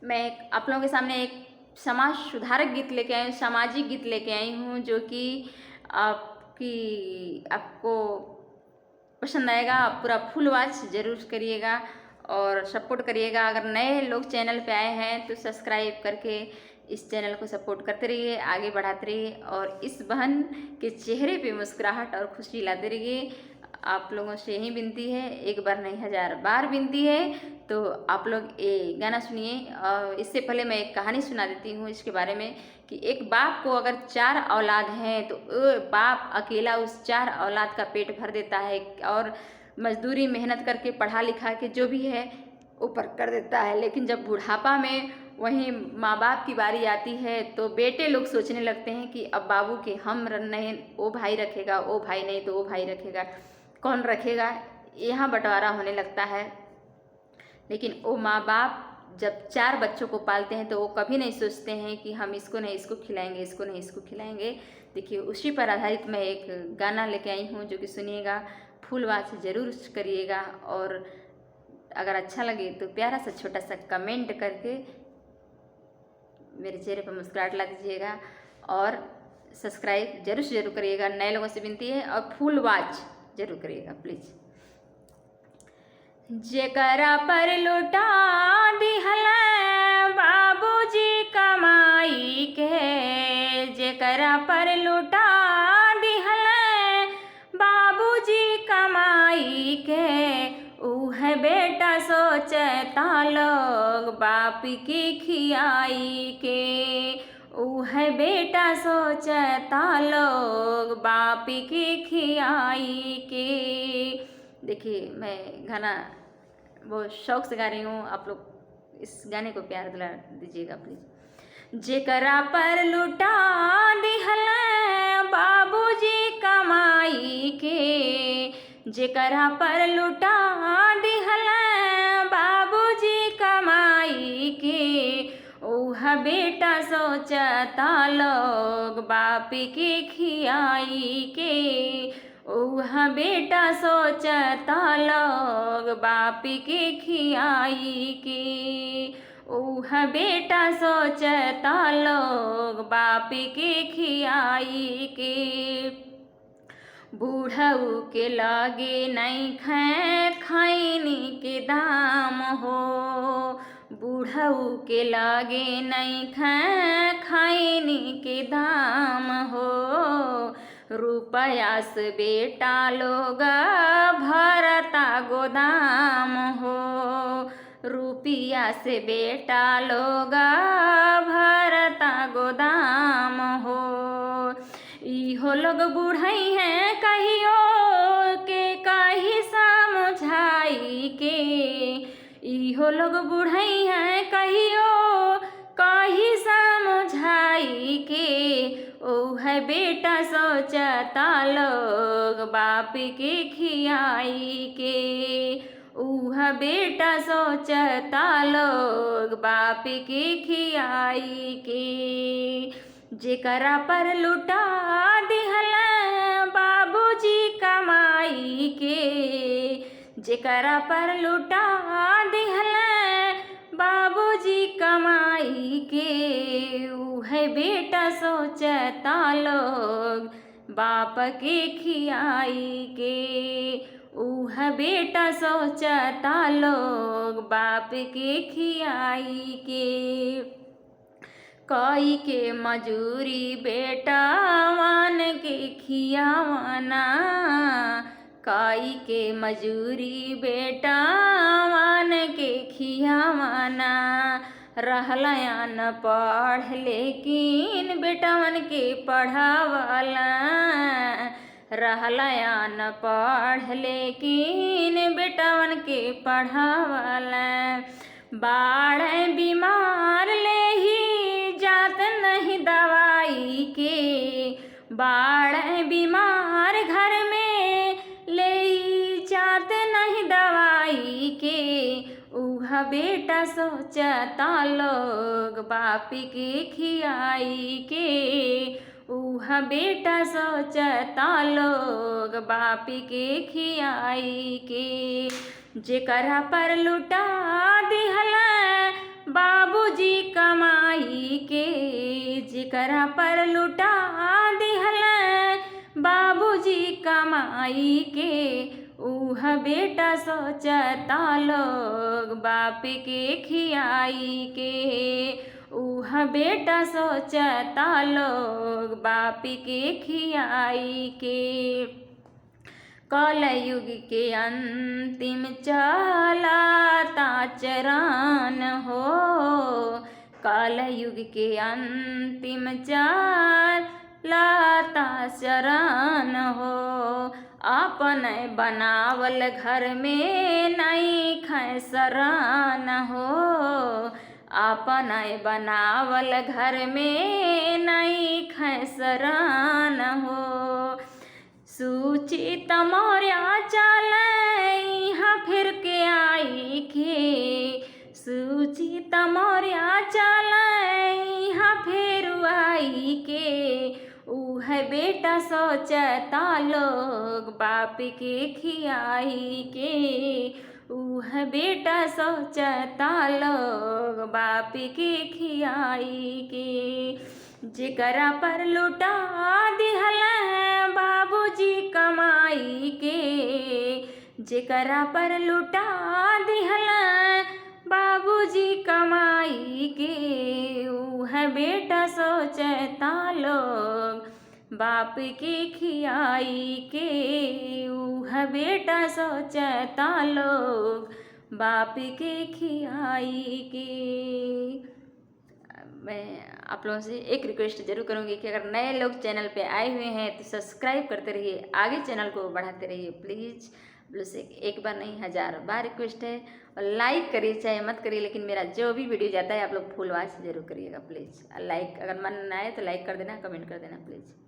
मैं आप लोगों के सामने एक समाज सुधारक गीत लेके आई हूँ, सामाजिक गीत लेके आई हूँ, जो कि आपको पसंद आएगा। आप पूरा फुल वॉच ज़रूर करिएगा और सपोर्ट करिएगा। अगर नए लोग चैनल पे आए हैं तो सब्सक्राइब करके इस चैनल को सपोर्ट करते रहिए, आगे बढ़ाते रहिए और इस बहन के चेहरे पे मुस्कुराहट और खुशी लाते रहिए। आप लोगों से यही विनती है, एक बार नहीं 1000 बार विनती है। तो आप लोग ये गाना सुनिए। इससे पहले मैं एक कहानी सुना देती हूँ इसके बारे में कि एक बाप को अगर 4 औलाद हैं तो बाप अकेला उस 4 औलाद का पेट भर देता है और मजदूरी मेहनत करके पढ़ा लिखा के जो भी है ऊपर कर देता है। लेकिन जब बुढ़ापा में वहीं माँ बाप की बारी आती है तो बेटे लोग सोचने लगते हैं कि अब बाबू के हम नहीं, वो भाई रखेगा, वो भाई नहीं तो वो भाई रखेगा, कौन रखेगा, यहाँ बंटवारा होने लगता है। लेकिन वो माँ बाप जब 4 बच्चों को पालते हैं तो वो कभी नहीं सोचते हैं कि हम इसको नहीं इसको खिलाएंगे, इसको नहीं इसको खिलाएंगे। देखिए, उसी पर आधारित मैं एक गाना लेके आई हूँ, जो कि सुनिएगा, फुल वॉच ज़रूर करिएगा और अगर अच्छा लगे तो प्यारा सा छोटा सा कमेंट करके मेरे चेहरे पर मुस्कुराहट ला दीजिएगा और सब्सक्राइब जरूर करिएगा। नए लोगों से विनती है और फुल वॉच जरूर करिएगा प्लीज़। जेकरा पर लुटा दिहल बाबूजी कमाई के, जेकरा पर लुटा दिहल बाबूजी कमाई के, उह बेटा सोचता लोग बाप की खियाई के, उह बेटा सोचता लोग बाप की खियाई के। देखिए, मैं गाना बहुत शौक से गा रही हूँ, आप लोग इस गाने को प्यार दिला दीजिएगा प्लीज़। जेकरा पर लुटा दिहल बाबूजी कमाई के, जेकरा पर लुटा दिहल बाबूजी कमाई के, उह बेटा सोचता लोग बाप की खियाई के, उह बेटा सोचता लोग बाप की खियाई के, उह बेटा सोचता लोग बाप की खियाई के। बूढ़ऊ के लागे नहीं खैनी के दाम हो, बूढ़ऊ के लागे नहीं खैनी के दाम हो, रुपया से बेटा लोग भरता गोदाम हो, रुपया से बेटा लोग भरता गोदाम हो। इहो लोग बुढ़ई हैं कहियो के कही समझाई के, इहो लोग बुढ़ई हैं कहियो कही समझाई के, ओह बेटा सोचता लोग बाप की खियाई के, उह बेटा सोचता लोग बाप की खियाई के। जेकरा पर लुटा दिहल बाबूजी कमाई के, जेकरा पर लुटा दिहल बाबूजी कमाई के, उह बेटा सोचता लोग बाप के खियाई के, उह बेटा सोचता लोग बाप के खियाई के। कई के मजूरी बेटा वन के खियावना, कई के मजूरी बेटा वन के खियावना, रहलयान पढ़ लेकिन बेटवन के पढ़ावला, रहलयान पढ़ लेकिन बेटवन के पढ़ावला, बाढ़ बीमार ले ही जात नहीं दवाई के, बाढ़ बीमार घर में ले ही जात नहीं दवाई के, उह बेटा सोचता लोग बाप की खियाई के, उह बेटा सोचता लोग बाप की खियाई के। जेकरा पर लुटा दिहल बाबूजी कमाई के, जेकरा पर लुटा दिहल बाबूजी कमाई के, उह बेटा सोचता लोग बाप के खियाई के, उह बेटा सोचता लोग बाप के खियाई के। कलयुग के अंतिम चलता चरण हो, कलयुग के अंतिम चलता चरण हो, अपन बनावल घर में नहीं खैसरान हो, अपन बनावल घर में नहीं खैसरान हो। सूचित मौर्या चले यहाँ फिर के आई के, सूचित मौर्या चले यहाँ फिर आई के, उह बेटा सोचता लोग बाप के खियाई के, उह बेटा सोचता लोग बाप के खियाई के। जेकरा पर लुटा दिहल बाबूजी कमाई के, जेकरा पर लुटा दिहल बाबूजी कमाई के, उह बेटा सोचता लोग बाप के खियाई के, उह बेटा सोचता लोग बाप के खियाई के। मैं आप लोगों से एक रिक्वेस्ट जरूर करूँगी कि अगर नए लोग चैनल पे आए हुए हैं तो सब्सक्राइब करते रहिए, आगे चैनल को बढ़ाते रहिए प्लीज़। आप लोग से एक बार नहीं 1000 बार रिक्वेस्ट है। और लाइक करिए चाहे मत करिए, लेकिन मेरा जो भी वीडियो जाता है आप लोग फुल वॉच जरूर करिएगा प्लीज़। लाइक अगर मन ना आए तो लाइक कर देना, कमेंट कर देना प्लीज़।